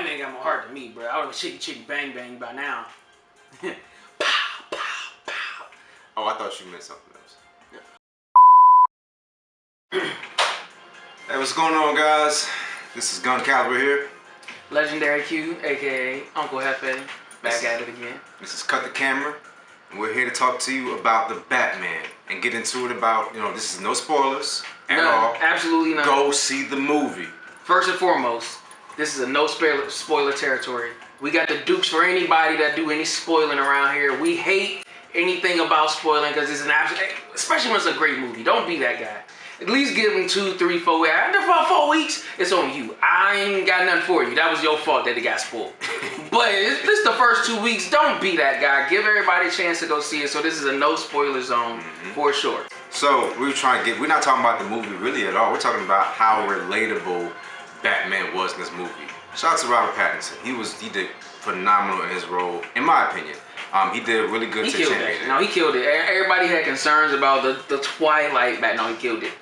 Batman got more heart than me, bro. I would have chitty chitty bang bang by now. Pow, pow, pow. Oh, I thought you meant something else. Hey, what's going on, guys? This is Gunn here. Legendary Q, aka Uncle Hefe, back at it again. This is Cut the Camera, and we're here to talk to you about the Batman and get into it about, this is no spoilers at all. Absolutely not. Go see the movie. First and foremost, this is a no spoiler territory. We got the dukes for anybody that do any spoiling around here. We hate anything about spoiling because it's an absolute, especially when it's a great movie. Don't be that guy. At least give them 2, 3, 4 weeks. After 4 weeks, it's on you. I ain't got nothing for you. That was your fault that it got spoiled. But it's the first 2 weeks. Don't be that guy. Give everybody a chance to go see it. So this is a no spoiler zone for sure. So we're not talking about the movie really at all. We're talking about how relatable Batman was in this movie. Shout out to Robert Pattinson. He did phenomenal in his role, in my opinion. He did really good to champion it. No, he killed it. Everybody had concerns about the Twilight Batman. No, he killed it.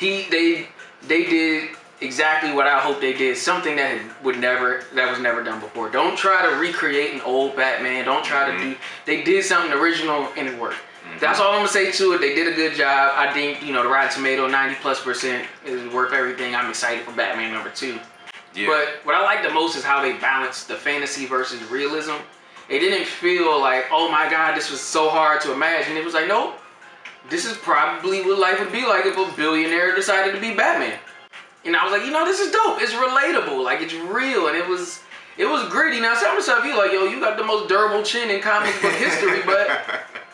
They did exactly what I hope they did. Something that was never done before. Don't try to recreate an old Batman. Don't try to do. They did something original and it worked. That's all I'm gonna say to it. They did a good job. I think the Rotten Tomato 90+% is worth everything. I'm excited for Batman #2. Yeah. But what I like the most is how they balanced the fantasy versus realism. It didn't feel like, oh my God, this was so hard to imagine. It was like, nope, this is probably what life would be like if a billionaire decided to be Batman. And I was like, this is dope. It's relatable. Like, it's real. And it was gritty. Now, some stuff you like, yo, you got the most durable chin in comic book history, but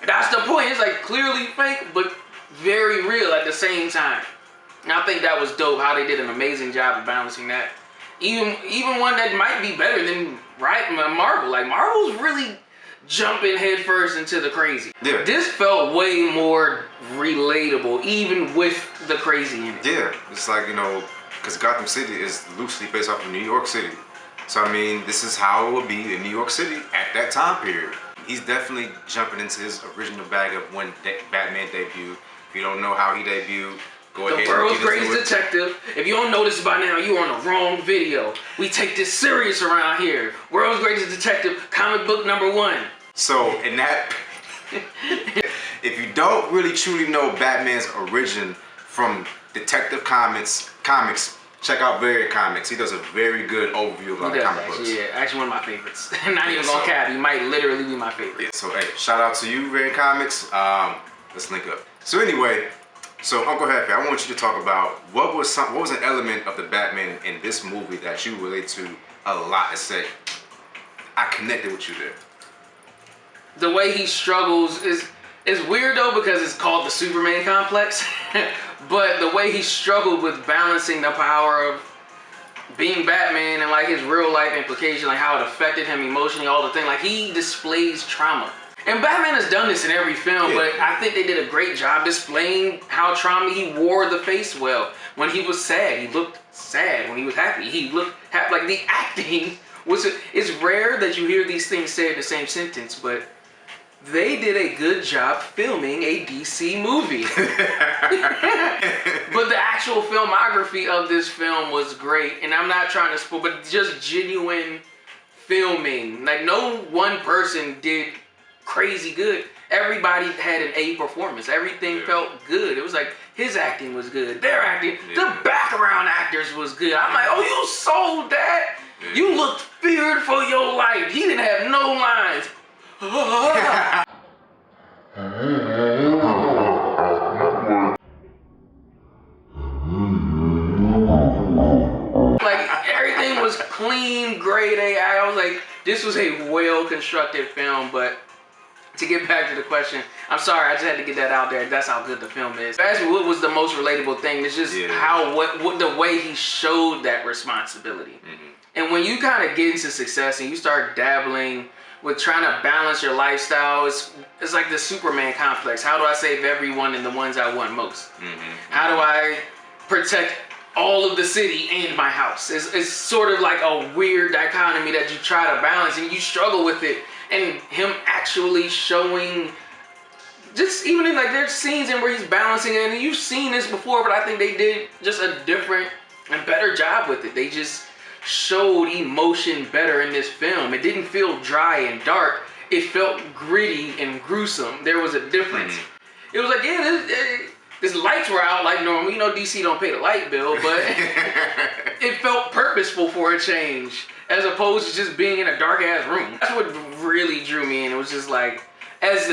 that's the point. It's like clearly fake, but very real at the same time. And I think that was dope, how they did an amazing job of balancing that. Even one that might be better than Marvel. Like, Marvel's really jumping headfirst into the crazy. Yeah. This felt way more relatable, even with the crazy in it. Yeah, it's like, because Gotham City is loosely based off of New York City. So, I mean, this is how it would be in New York City at that time period. He's definitely jumping into his original bag of when Batman debuted. If you don't know how he debuted, go ahead. The world's greatest detective. If you don't know this by now, you're on the wrong video. We take this serious around here. World's greatest detective, comic book #1. So, in that, if you don't really truly know Batman's origin from Detective Comics, check out Variant Comics. He does a very good overview of comic books. Yeah, actually one of my favorites. Not even gonna cap, he might literally be my favorite. Yeah, so hey, shout out to you, Variant Comics. Let's link up. So anyway, Uncle Happy, I want you to talk about what was an element of the Batman in this movie that you relate to a lot and say, I connected with you there. The way he struggles is weird though, because it's called the Superman complex. But the way he struggled with balancing the power of being Batman and like his real life implication, like how it affected him emotionally, all the thing, like he displays trauma. And Batman has done this in every film, but I think they did a great job displaying how trauma, he wore the face well. When he was sad, he looked sad. When he was happy, he looked happy. Like, the acting was, it's rare that you hear these things said in the same sentence, but they did a good job filming a DC movie. But the actual filmography of this film was great. And I'm not trying to spoil, but just genuine filming. Like, no one person did crazy good. Everybody had an A performance. Everything felt good. It was like his acting was good. Their acting, the background actors was good. I'm like, oh, you sold that? You looked feared for your life. He didn't have no lines. Like, everything was clean, grade A. I was like, this was a well-constructed film. But to get back to the question, I'm sorry, I just had to get that out there. That's how good the film is. Ask me what was the most relatable thing. It's just how the way he showed that responsibility. And when you kind of get into success and you start dabbling with trying to balance your lifestyle, it's like the Superman complex. How do I save everyone and the ones I want most? How do I protect all of the city and my house? It's sort of like a weird dichotomy that you try to balance and you struggle with it. And him actually showing, just even in like there's scenes in where he's balancing it, and you've seen this before, but I think they did just a different and better job with it. They just showed emotion better in this film. It didn't feel dry and dark. It felt gritty and gruesome. There was a difference. It was like, yeah, this lights were out like normal. You know, DC don't pay the light bill, but it felt purposeful for a change, as opposed to just being in a dark ass room. That's what really drew me in. It was just like, as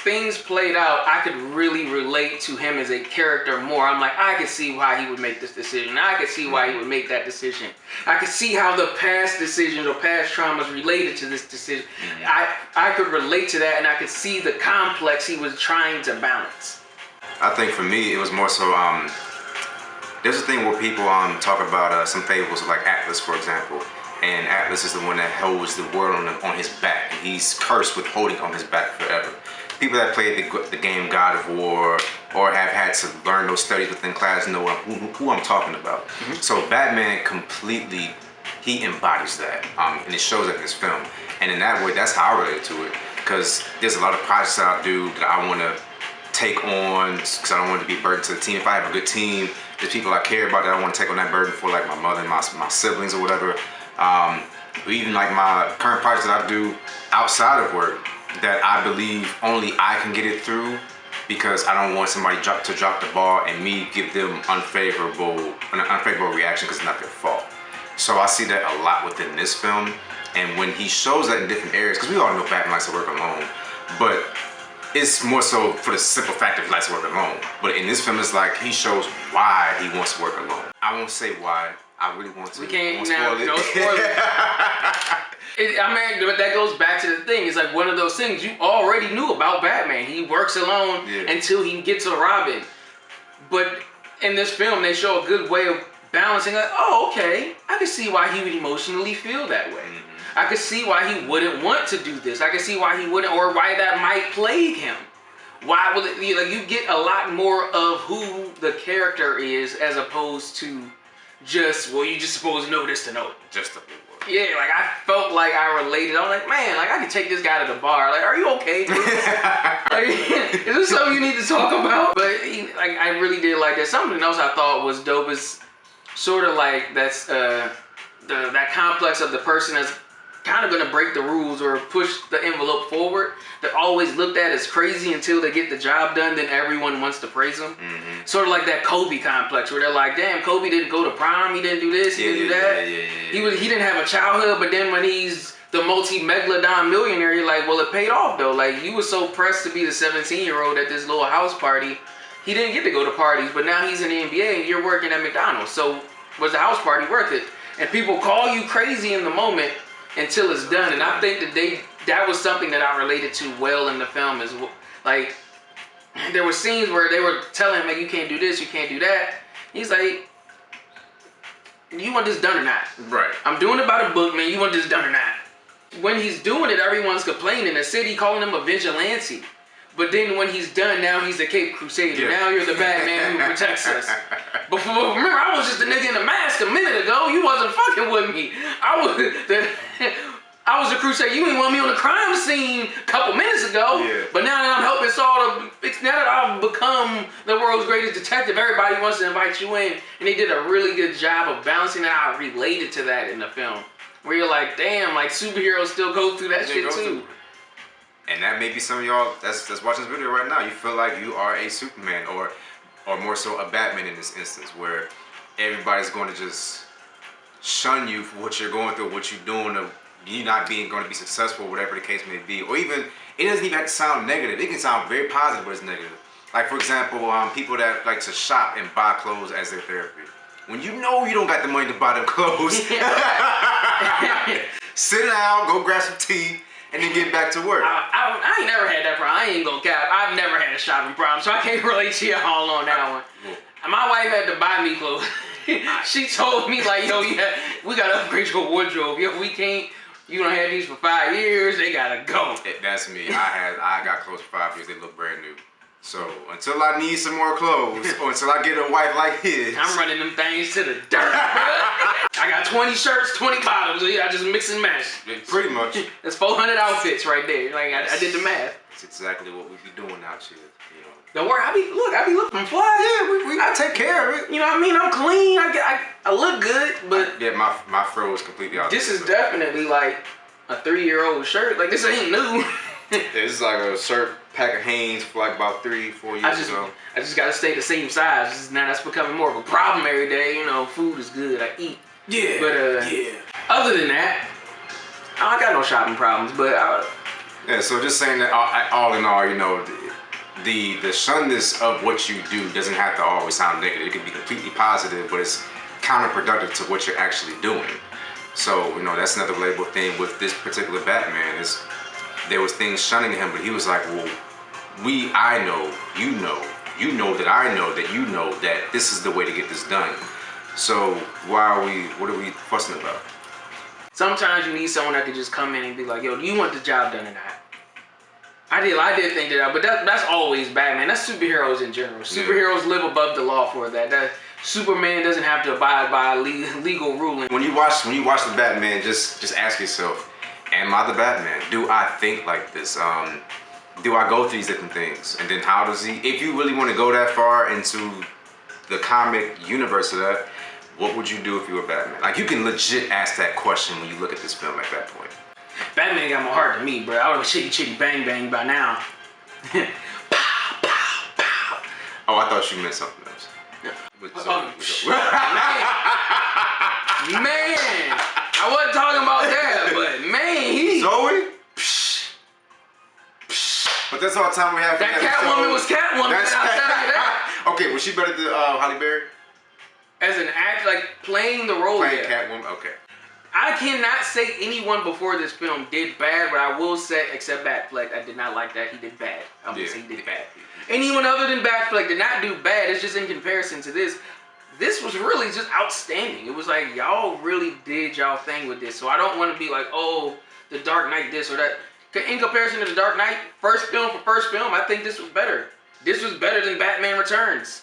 things played out, I could really relate to him as a character more. I'm like, I could see why he would make this decision. I could see why he would make that decision. I could see how the past decisions or past traumas related to this decision. I could relate to that, and I could see the complex he was trying to balance. I think for me, it was more so, there's a thing where people talk about some fables like Atlas, for example. And Atlas is the one that holds the world on his back. He's cursed with holding on his back forever. People that played the game God of War or have had to learn those studies within class know who I'm talking about. So Batman completely, he embodies that. And it shows up in this film. And in that way, that's how I relate to it. Because there's a lot of projects that I do that I want to take on because I don't want to be a burden to the team. If I have a good team, there's people I care about that I want to take on that burden for, like my mother and my siblings or whatever. Even like my current projects that I do outside of work that I believe only I can get it through because I don't want somebody to drop the ball and me give them an unfavorable reaction because it's not their fault. So I see that a lot within this film, and when he shows that in different areas, because we all know Batman likes to work alone, but it's more so for the simple fact that he likes to work alone. But in this film, it's like he shows why he wants to work alone. I won't say why. I really want to. We can't now. No spoilers. I mean, but that goes back to the thing. It's like one of those things you already knew about Batman. He works alone until he gets a Robin. But in this film, they show a good way of balancing. Like, oh, okay, I can see why he would emotionally feel that way. I could see why he wouldn't want to do this. I could see why he wouldn't, or why that might plague him. Why will it? Like, you get a lot more of who the character is as opposed to just, well, you just supposed to know this to know it. Just to yeah, like I felt like I related. I was like, man, like I could take this guy to the bar. Like, are you okay, dude? Like, is this something you need to talk about? But like, I really did like that. Something else I thought was dope is sort of like that's that complex of the person that's kind of gonna break the rules or push the envelope forward. They're always looked at as crazy until they get the job done. Then everyone wants to praise them. Sort of like that Kobe complex where they're like, damn, Kobe didn't go to prom. He didn't do this. He didn't do that. He didn't have a childhood. But then when he's the multi-megalodon millionaire, you're like, well, it paid off though. Like, you were so pressed to be the 17-year-old at this little house party. He didn't get to go to parties, but now he's in the NBA and you're working at McDonald's. So was the house party worth it? And people call you crazy in the moment until it's done. And I think that that was something that I related to well in the film. Is like, there were scenes where they were telling him, like, you can't do this, you can't do that. He's like, you want this done or not? Right. I'm doing it by the book, man. You want this done or not? When he's doing it, everyone's complaining. The city calling him a vigilante. But then when he's done, now he's the Cape Crusader. Now you're the Batman who protects us. But remember, I was just a nigga in a mask a minute ago. You wasn't fucking with me. I was the Crusader. You didn't want me on the crime scene a couple minutes ago. But now that I'm helping solve now that I've become the world's greatest detective, everybody wants to invite you in. And they did a really good job of balancing that. I related to that in the film. Where you're like, damn, like superheroes still go through that shit too. And that may be some of y'all that's watching this video right now. You feel like you are a Superman or more so a Batman in this instance, where everybody's going to just shun you for what you're going through, what you're doing, you not being going to be successful, whatever the case may be. Or even, it doesn't even have to sound negative. It can sound very positive, but it's negative. Like, for example, people that like to shop and buy clothes as their therapy. When you know you don't got the money to buy them clothes, sit down, go grab some tea, and then get back to work. I ain't never had that problem. I ain't gonna cap. I've never had a shopping problem, so I can't relate to y'all on that one. My wife had to buy me clothes. She told me, like, yo, we gotta upgrade your wardrobe. Yo, we can't. You done had these for 5 years. They gotta go. That's me. I got clothes for 5 years. They look brand new. So until I need some more clothes, or until I get a wife like his, I'm running them things to the dirt, bro. I got 20 shirts, 20 bottoms. I just mix and match. Pretty much. That's 400 outfits right there. Like, I did the math. That's exactly what we be doing out here, you know. Don't worry, I be looking fly. Yeah, I take care of it. You know what I mean? I'm clean. I look good, but yeah, my fro is completely out. This is definitely like a 3-year-old shirt. Like this ain't new. This is like a shirt pack of Hanes for like about 3-4 years ago. I just gotta stay the same size. Now that's becoming more of a problem every day. You know, food is good. I eat. Yeah. But yeah. Other than that, I got no shopping problems. But yeah. So just saying that all in all, you know, the shunness of what you do doesn't have to always sound negative. It could be completely positive, but it's counterproductive to what you're actually doing. So you know, that's another relatable thing with this particular Batman is there was things shunning him, but he was like, well, I know, you know that I know that you know that this is the way to get this done. So what are we fussing about? Sometimes you need someone that can just come in and be like, yo, do you want the job done or not? I did think that, but that's always Batman. That's superheroes in general. Superheroes live above the law for that. Superman doesn't have to abide by a legal ruling. When you watch the Batman, just ask yourself, am I the Batman? Do I think like this? Do I go through these different things? And then how does he, if you really want to go that far into the comic universe of that, what would you do if you were Batman? Like you can legit ask that question when you look at this film at that point. Batman got more heart than me, bro. I would have chitty chitty bang bang by now. Pow, pow, pow. Oh, I thought you meant something else. Man, I wasn't talking about that, but man, he Zoe. But that's all the time we have. That Catwoman was Catwoman. I'll tell you that. Okay, was she better than Halle Berry? As an actor, like playing the role. Playing Catwoman. Okay. I cannot say anyone before this film did bad, but I will say, except Batfleck, I did not like that. He did bad. I'm gonna say he did bad. Anyone other than Batfleck did not do bad. It's just in comparison to this. This was really just outstanding. It was like, y'all really did y'all thing with this. So I don't want to be like, oh, the Dark Knight this or that. In comparison to the Dark Knight, first film, I think this was better. This was better than Batman Returns.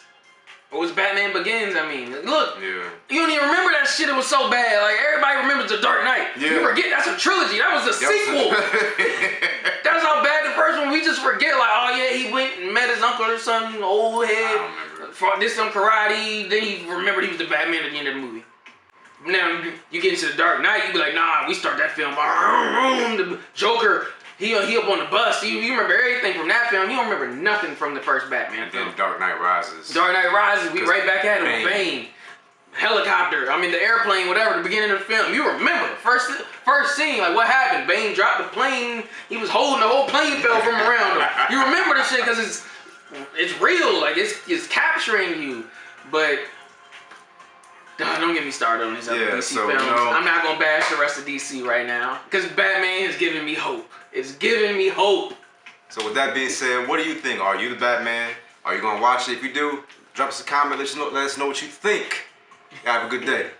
Or was Batman Begins, I mean. Look, you don't even remember that shit. It was so bad. Like, everybody remembers the Dark Knight. You forget that's a trilogy. That was a sequel. That's how bad the first one, we just forget. Like, oh yeah, he went and met his uncle or something, old head. Fought this some karate. Then he remembered he was the Batman at the end of the movie. Now, you get into the Dark Knight, you be like, nah, we start that film. The Joker, he up on the bus. You remember everything from that film. You don't remember nothing from the first Batman film. And then Dark Knight Rises. Dark Knight Rises, we right back at him with Bane. Helicopter, I mean the airplane, whatever, the beginning of the film. You remember, first scene, like what happened? Bane dropped the plane, he was holding the whole plane fell from around him. You remember the shit because it's real, like it's capturing you. But don't get me started on these other DC films. I'm not gonna bash the rest of DC right now because Batman is giving me hope. It's giving me hope. So with that being said, what do you think? Are you the Batman? Are you gonna watch it? If you do, drop us a comment. Let us know what you think. Have a good day.